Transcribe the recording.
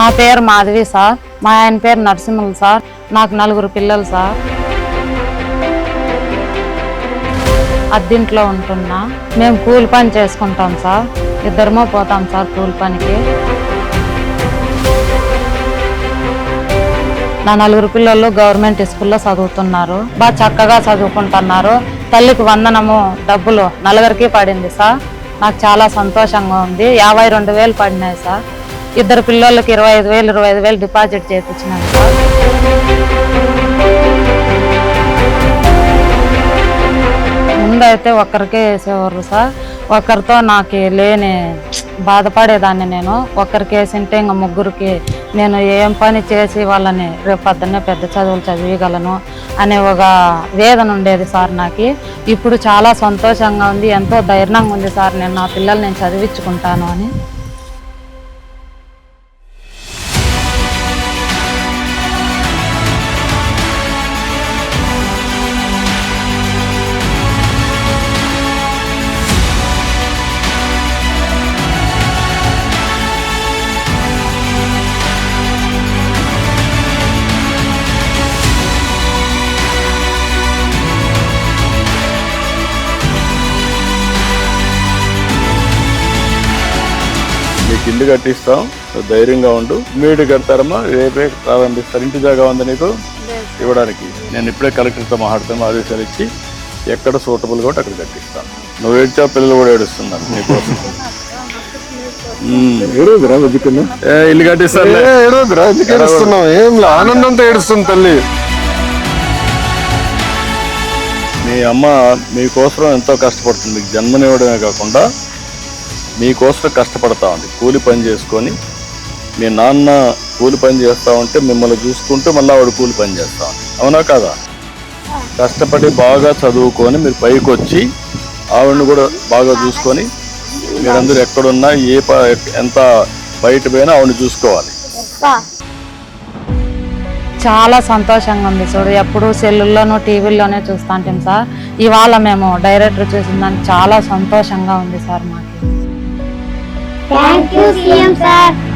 నా పేరు మాధవి సార్. మా ఆయన పేరు నరసింహులు సార్. నాకు 4 పిల్లలు సార్. అద్దింట్లో ఉంటున్నా. మేము కూలి పని చేసుకుంటాం సార్. ఇద్దరమో పోతాం సార్ కూలి పనికి. నా 4 పిల్లలు గవర్నమెంట్ స్కూల్లో చదువుతున్నారు. బాగా చక్కగా చదువుకుంటున్నారు. తల్లికి వందనము డబ్బులు 4 పడింది సార్. నాకు చాలా సంతోషంగా ఉంది. 52,000 పడినాయి సార్. 2 పిల్లలకి 25,000 డిపాజిట్ చేయించినాను సార్. ముందైతే ఒక్కరికే వేసేవారు సార్. ఒకరితో నాకు లేని బాధపడేదాన్ని. నేను ఒక్కరికి వేసింటే ఇంకా ముగ్గురికి నేను ఏం పని చేసి వాళ్ళని రేపు పొద్దున్నే పెద్ద చదువులు చదివగలను అనే ఒక వేదన ఉండేది సార్ నాకు. ఇప్పుడు చాలా సంతోషంగా ఉంది. ఎంతో ధైర్యంగా ఉంది సార్. నేను నా పిల్లల్ని నేను చదివించుకుంటాను అని. నీకు ఇల్లు కట్టిస్తాం, ధైర్యంగా ఉండు. మీడు కడతారమ్మా, రేపే ప్రారంభిస్తారు. ఇంటి జాగా ఉంది నీకు ఇవ్వడానికి. నేను ఇప్పుడే కలెక్టర్తో మాట్లాడతాను. ఆదేశాలు ఇచ్చి ఎక్కడ సూటబుల్ కూడా అక్కడ కట్టిస్తాను. నువ్వు ఏడ్చా, పిల్లలు కూడా ఏడుస్తున్నారు నీకోసం. ఇల్లు కట్టిస్తాను. ఏం ఆనందంతో ఏడుస్తుంది తల్లి. మీ అమ్మ మీకోసం ఎంతో కష్టపడుతుంది. మీకు జన్మనివ్వడమే కాకుండా మీకోసం కష్టపడతా ఉంది. కూలి పని చేసుకొని మీ నాన్న కూలి పని చేస్తూ ఉంటే మిమ్మల్ని చూసుకుంటూ మళ్ళీ ఆవిడ కూలి పని చేస్తూ ఉంది. అవునా కాదా? కష్టపడి బాగా చదువుకొని మీరు పైకి వచ్చి ఆవిడని కూడా బాగా చూసుకొని మీరందరూ ఎక్కడున్నా ఎంత బయట పోయినా ఆవిడని చూసుకోవాలి. చాలా సంతోషంగా ఉంది చూడు. ఎప్పుడు సెల్లుల్లోనూ టీవీల్లోనే చూస్తూ ఉంటాం సార్. ఇవాళ మేము డైరెక్టర్ చూసిందానికి చాలా సంతోషంగా ఉంది సార్ మాకు. Thank you, CM sir.